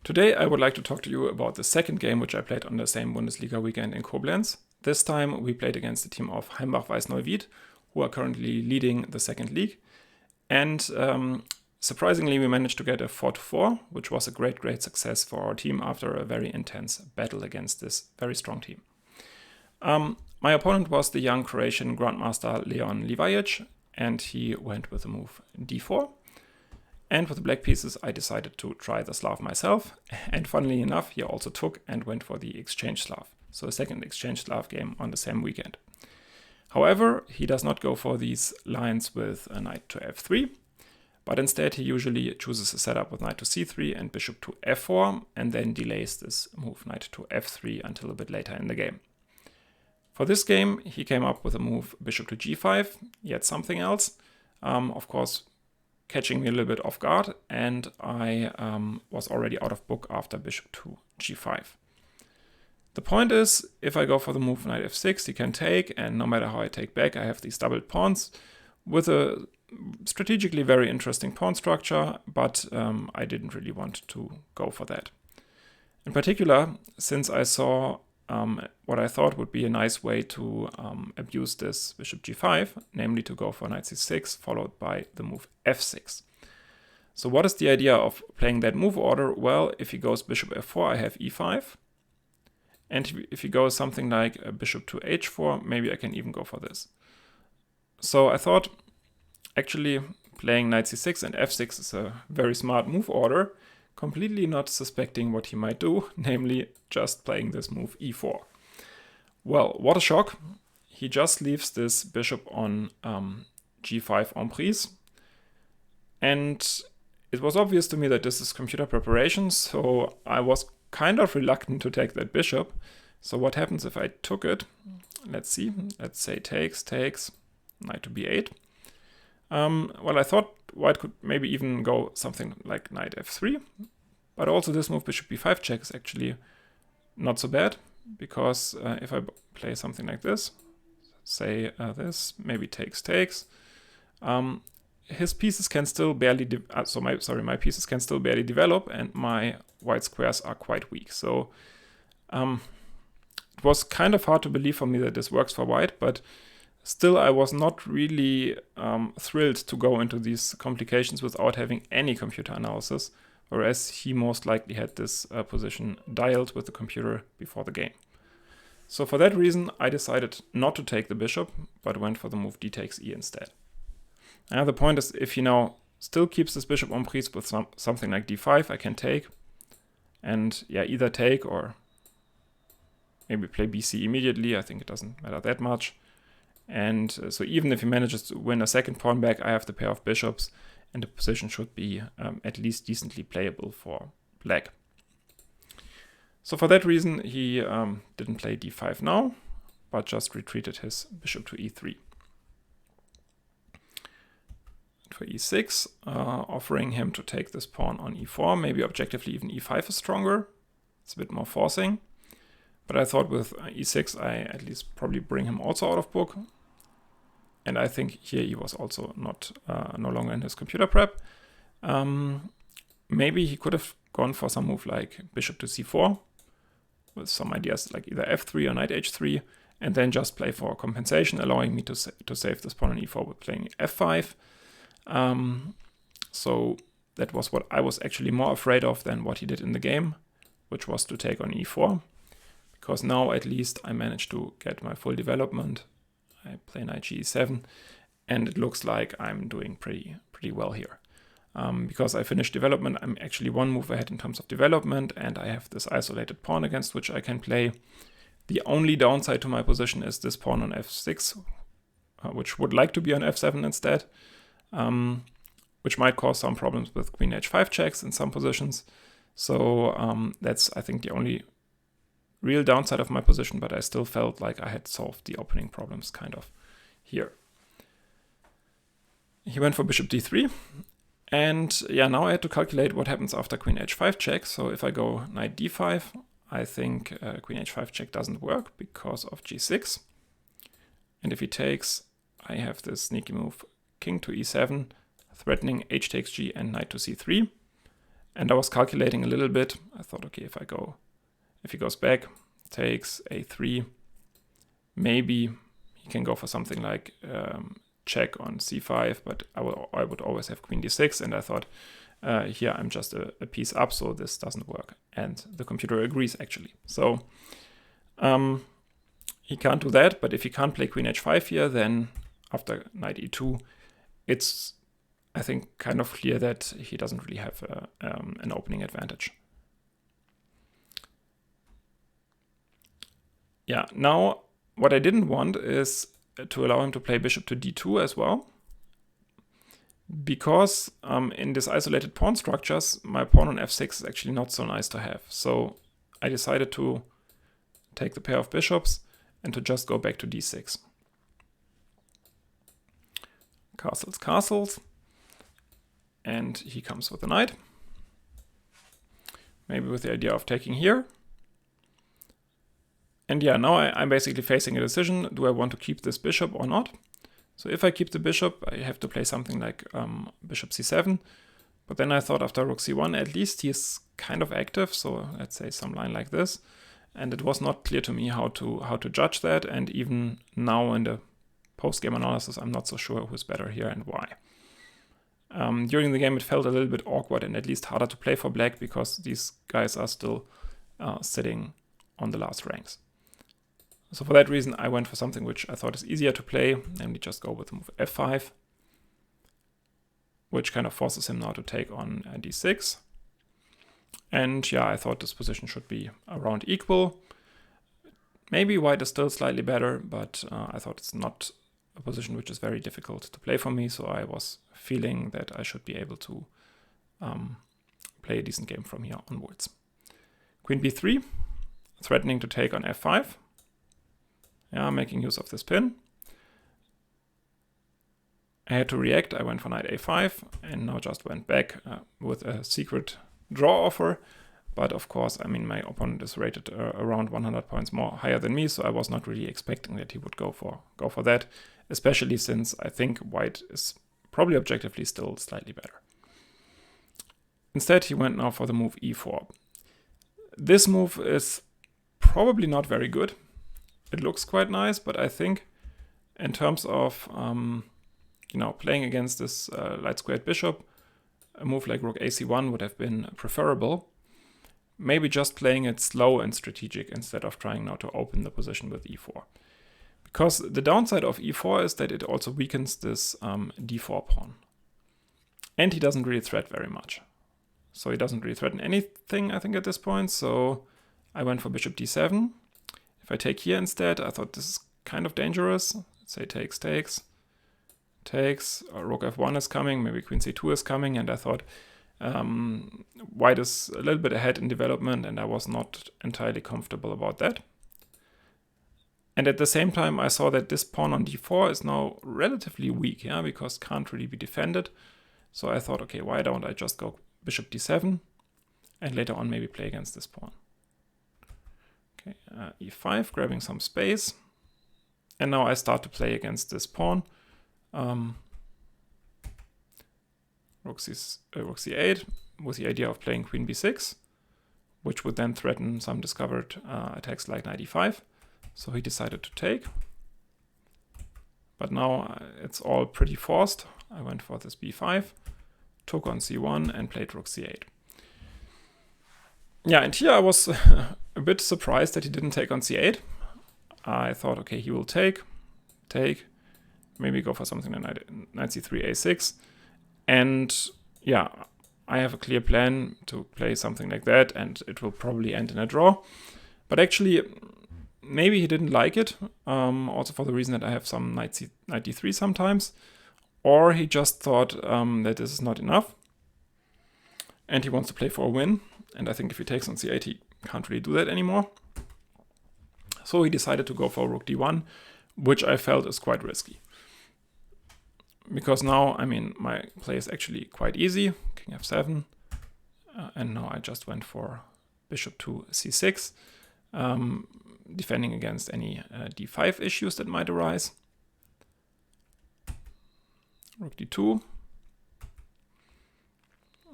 Today I would like to talk to you about the second game which I played on the same Bundesliga weekend in Koblenz. This time we played against the team of Heimbach-Weiß-Neuwied, who are currently leading the second league. And surprisingly we managed to get a 4-4, which was a great success for our team after a very intense battle against this very strong team. My opponent was the young Croatian Grandmaster Leon Livaic, and he went with the move d4. And with the black pieces, I decided to try the Slav myself. And funnily enough, he also took and went for the exchange Slav. So a second exchange Slav game on the same weekend. However, he does not go for these lines with a knight to f3, but instead he usually chooses a setup with knight to c3 and bishop to f4, and then delays this move knight to f3 until a bit later in the game. For this game, he came up with a move bishop to g5, yet something else. Of course, catching me a little bit off guard, and I was already out of book after bishop to g5. The point is, if I go for the move knight f6, he can take, and no matter how I take back, I have these doubled pawns with a strategically very interesting pawn structure, but I didn't really want to go for that. In particular, since I saw what I thought would be a nice way to abuse this bishop g5, namely to go for knight c6 followed by the move f6. So what is the idea of playing that move order? Well, if he goes bishop f4, I have e5. And if he goes something like a bishop to h4, maybe I can even go for this. So I thought actually playing knight c6 and f6 is a very smart move order, completely not suspecting what he might do, namely just playing this move e4. Well, what a shock. He just leaves this bishop on g5 emprise. And it was obvious to me that this is computer preparation, so I was kind of reluctant to take that bishop. So what happens if I took it? Let's see. Let's say takes, knight to b8. Well, I thought white could maybe even go something like knight f3, but also this move bishop b5 check is actually not so bad, because if I play something like this, say this, maybe takes, his pieces can still barely my pieces can still barely develop, and my white squares are quite weak. So it was kind of hard to believe for me that this works for white, but still, I was not really thrilled to go into these complications without having any computer analysis, whereas he most likely had this position dialed with the computer before the game. So for that reason, I decided not to take the bishop, but went for the move d takes e instead. And the point is, if he now still keeps this bishop emprise with something like d5, I can take, and yeah, either take or maybe play bc immediately. I think it doesn't matter that much. And so even if he manages to win a second pawn back, I have the pair of bishops, and the position should be at least decently playable for black. So for that reason, he didn't play d5 now, but just retreated his bishop to e3. And for e6, offering him to take this pawn on e4, maybe objectively even e5 is stronger. It's a bit more forcing. But I thought with e6, I at least probably bring him also out of book. And I think here he was also no longer in his computer prep. Maybe he could have gone for some move like bishop to c4, with some ideas like either f3 or knight h3, and then just play for compensation, allowing me to save this pawn on e4 with playing f5. So that was what I was actually more afraid of than what he did in the game, which was to take on e4. Because now at least I managed to get my full development. I play knight g7, and it looks like I'm doing pretty well here. Because I finished development, I'm actually one move ahead in terms of development, and I have this isolated pawn against which I can play. The only downside to my position is this pawn on f6, which would like to be on f7 instead, which might cause some problems with queen h5 checks in some positions. So that's, I think, the only real downside of my position, but I still felt like I had solved the opening problems kind of here. He went for bishop d3, and yeah, now I had to calculate what happens after queen h5 check. So if I go knight d5, I think queen h5 check doesn't work because of g6. And if he takes, I have this sneaky move king to e7, threatening h takes g and knight to c3. And I was calculating a little bit. I thought, okay, if he goes back, takes a3, maybe he can go for something like check on c5, but I would always have queen d6, and I thought, here I'm just a piece up, so this doesn't work. And the computer agrees, actually. So he can't do that, but if he can't play queen h5 here, then after knight e2, it's, I think, kind of clear that he doesn't really have an opening advantage. Yeah, now what I didn't want is to allow him to play bishop to d2 as well, because in these isolated pawn structures, my pawn on f6 is actually not so nice to have. So I decided to take the pair of bishops and to just go back to d6. Castles, castles. And he comes with a knight. Maybe with the idea of taking here. And yeah, now I'm basically facing a decision. Do I want to keep this bishop or not? So if I keep the bishop, I have to play something like bishop c7. But then I thought after rook c1, at least he's kind of active. So let's say some line like this. And it was not clear to me how to judge that. And even now in the post-game analysis, I'm not so sure who's better here and why. During the game, it felt a little bit awkward and at least harder to play for black because these guys are still sitting on the last ranks. So for that reason, I went for something which I thought is easier to play, namely just go with the move f5, which kind of forces him now to take on d6. And yeah, I thought this position should be around equal. Maybe white is still slightly better, but I thought it's not a position which is very difficult to play for me, so I was feeling that I should be able to play a decent game from here onwards. Queen b3, threatening to take on f5. Yeah, making use of this pin. I had to react. I went for knight a5 and now just went back with a secret draw offer. But of course, I mean, my opponent is rated around 100 points more higher than me, so I was not really expecting that he would go for that, especially since I think white is probably objectively still slightly better. Instead, he went now for the move e4. This move is probably not very good. It looks quite nice, but I think in terms of playing against this light squared bishop, a move like rook ac1 would have been preferable. Maybe just playing it slow and strategic instead of trying now to open the position with e4. Because the downside of e4 is that it also weakens this d4 pawn. And he doesn't really threat very much. So he doesn't really threaten anything, I think, at this point. So I went for bishop d7. If I take here instead, I thought this is kind of dangerous. Let's say takes, rook f1 is coming, maybe queen c2 is coming, and I thought white is a little bit ahead in development, and I was not entirely comfortable about that. And at the same time, I saw that this pawn on d4 is now relatively weak, yeah, because can't really be defended. So I thought, okay, why don't I just go bishop d7, and later on maybe play against this pawn. Okay, e5, grabbing some space. And now I start to play against this pawn. Rook c8 with the idea of playing queen b6, which would then threaten some discovered attacks like knight e5. So he decided to take. But now it's all pretty forced. I went for this b5, took on c1 and played rook c8. Yeah, and here I was a bit surprised that he didn't take on c8. I thought, okay, he will take, maybe go for something like knight c3, a6. And yeah, I have a clear plan to play something like that, and it will probably end in a draw. But actually, maybe he didn't like it, also for the reason that I have some knight d3 sometimes. Or he just thought that this is not enough, and he wants to play for a win. And I think if he takes on c8, he can't really do that anymore. So he decided to go for rook d1, which I felt is quite risky. Because now, I mean, my play is actually quite easy. King f7. And now I just went for bishop to c6, defending against any d5 issues that might arise. Rook d2.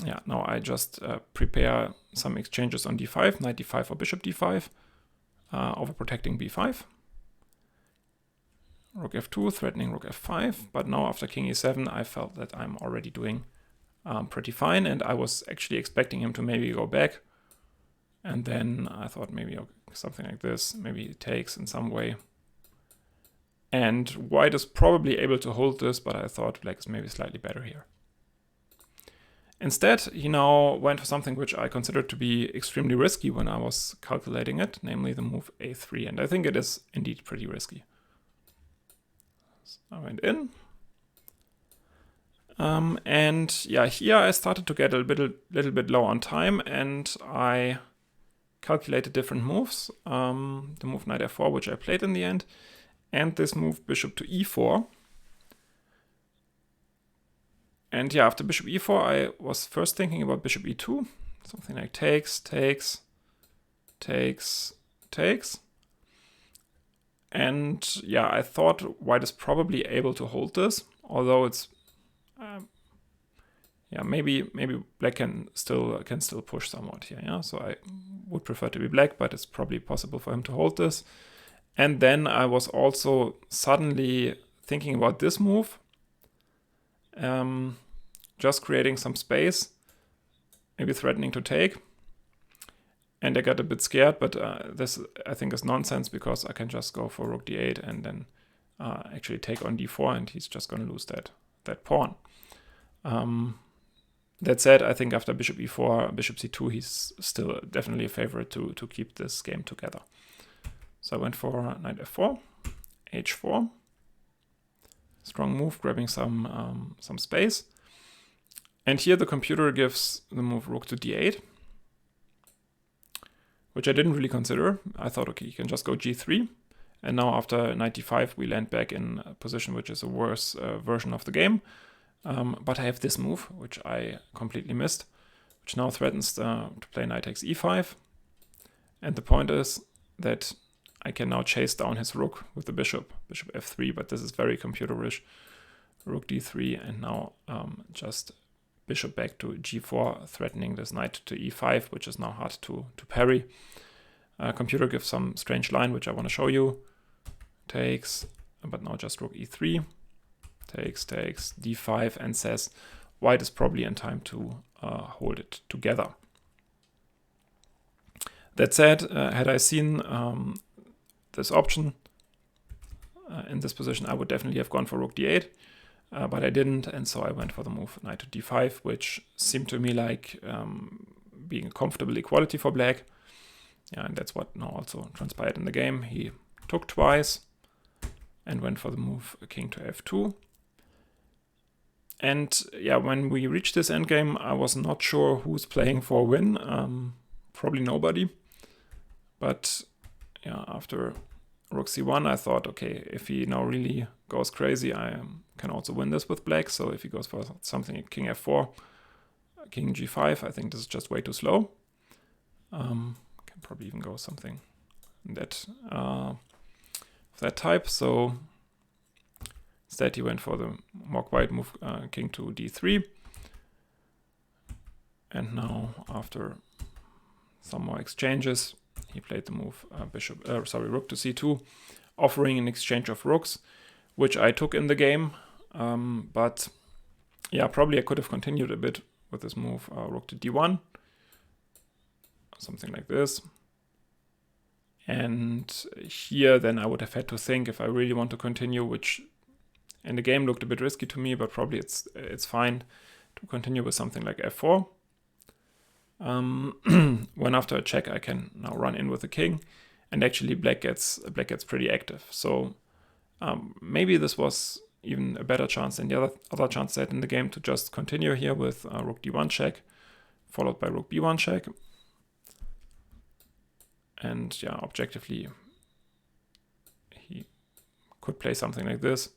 yeah, now I just prepare some exchanges on d5, knight d5 or bishop d5, overprotecting b5. Rook f2, threatening rook f5, but now after king e7, I felt that I'm already doing pretty fine, and I was actually expecting him to maybe go back, and then I thought maybe something like this, maybe it takes in some way. And white is probably able to hold this, but I thought black is maybe slightly better here. Instead, he now went for something which I considered to be extremely risky when I was calculating it, namely the move a3, and I think it is indeed pretty risky. So I went in. And yeah, here I started to get a little bit low on time, and I calculated different moves. The move knight f4, which I played in the end, and this move bishop to e4. And yeah, after bishop e4, I was first thinking about bishop e2, something like takes, takes, takes, takes. And yeah, I thought white is probably able to hold this, although it's yeah, maybe black can still push somewhat here. Yeah, so I would prefer to be black, but it's probably possible for him to hold this. And then I was also suddenly thinking about this move, just creating some space, maybe threatening to take. And I got a bit scared, but this I think is nonsense, because I can just go for rook d8 and then actually take on d4, and he's just going to lose that pawn. That said, I think after bishop e4, bishop c2, he's still definitely a favorite to keep this game together. So I went for knight f4, h4. Strong move, grabbing some space. And here the computer gives the move rook to d8, which I didn't really consider. I thought, okay, you can just go g3. And now after knight d5, we land back in a position which is a worse version of the game. But I have this move, which I completely missed, which now threatens to play knight takes e5. And the point is that I can now chase down his rook with the bishop f3, but this is very computerish. Rook d3, and now just bishop back to g4, threatening this knight to e5, which is now hard to parry. Computer gives some strange line, which I want to show you. Takes, but now just rook e3. Takes, d5, and says white is probably in time to hold it together. That said, had I seen this option in this position, I would definitely have gone for rook d8, but I didn't, and so I went for the move knight to d5, which seemed to me like being a comfortable equality for black. Yeah, and that's what now also transpired in the game. He took twice and went for the move king to f2. And yeah, when we reached this endgame, I was not sure who's playing for a win. Probably nobody. But yeah, after rook c1, I thought, okay, if he now really goes crazy, I can also win this with black. So if he goes for something like king f4, king g5, I think this is just way too slow. Can probably even go something that of that type. So instead, he went for the more quiet move, king to d3. And now, after some more exchanges, he played the move rook to c2, offering an exchange of rooks, which I took in the game. But yeah, probably I could have continued a bit with this move, rook to d1, something like this. And here, then I would have had to think if I really want to continue, which in the game looked a bit risky to me, but probably it's fine to continue with something like f4. When after a check, I can now run in with the king, and actually black gets pretty active. So maybe this was even a better chance than the other chance I had in the game to just continue here with rook d1 check, followed by rook b1 check. And yeah, objectively, he could play something like this.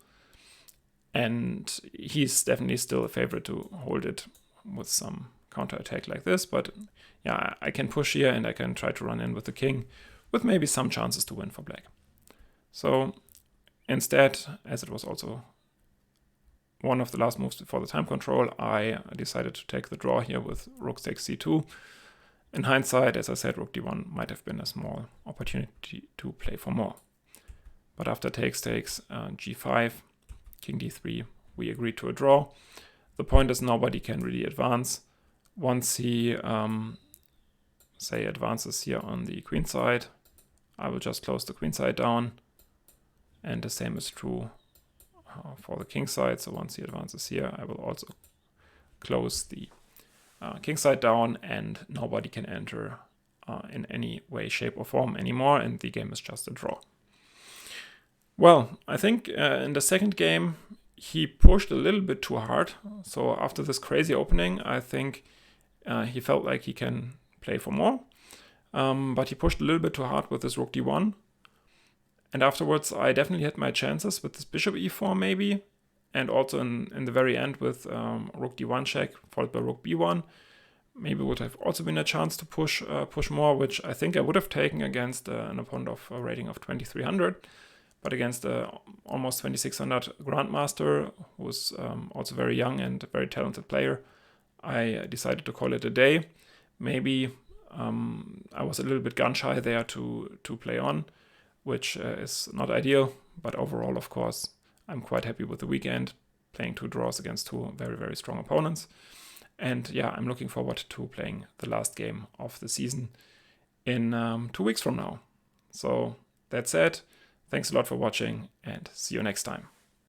And he's definitely still a favorite to hold it with some counterattack like this. But yeah, I can push here and I can try to run in with the king with maybe some chances to win for black. So instead, as it was also one of the last moves before the time control, I decided to take the draw here with rook takes c2. In hindsight, as I said, rook d1 might have been a small opportunity to play for more. But after takes, g5, king d3, we agreed to a draw. The point is nobody can really advance. Once he, say, advances here on the queen side, I will just close the queen side down. And the same is true for the king side. So once he advances here, I will also close the king side down, and nobody can enter in any way, shape, or form anymore, and the game is just a draw. Well, I think in the second game, he pushed a little bit too hard. So after this crazy opening, I think he felt like he can play for more. But he pushed a little bit too hard with this rook d1. And afterwards, I definitely had my chances with this bishop e4 maybe. And also in the very end with rook d1 check, followed by rook b1. Maybe would have also been a chance to push more, which I think I would have taken against an opponent of a rating of 2300. But against almost 2600 Grandmaster, who's also very young and a very talented player, I decided to call it a day. Maybe I was a little bit gun shy there to play on, which is not ideal. But overall, of course, I'm quite happy with the weekend, playing 2 draws against 2 very, very strong opponents. And yeah, I'm looking forward to playing the last game of the season in 2 weeks from now. So that said, thanks a lot for watching, and see you next time.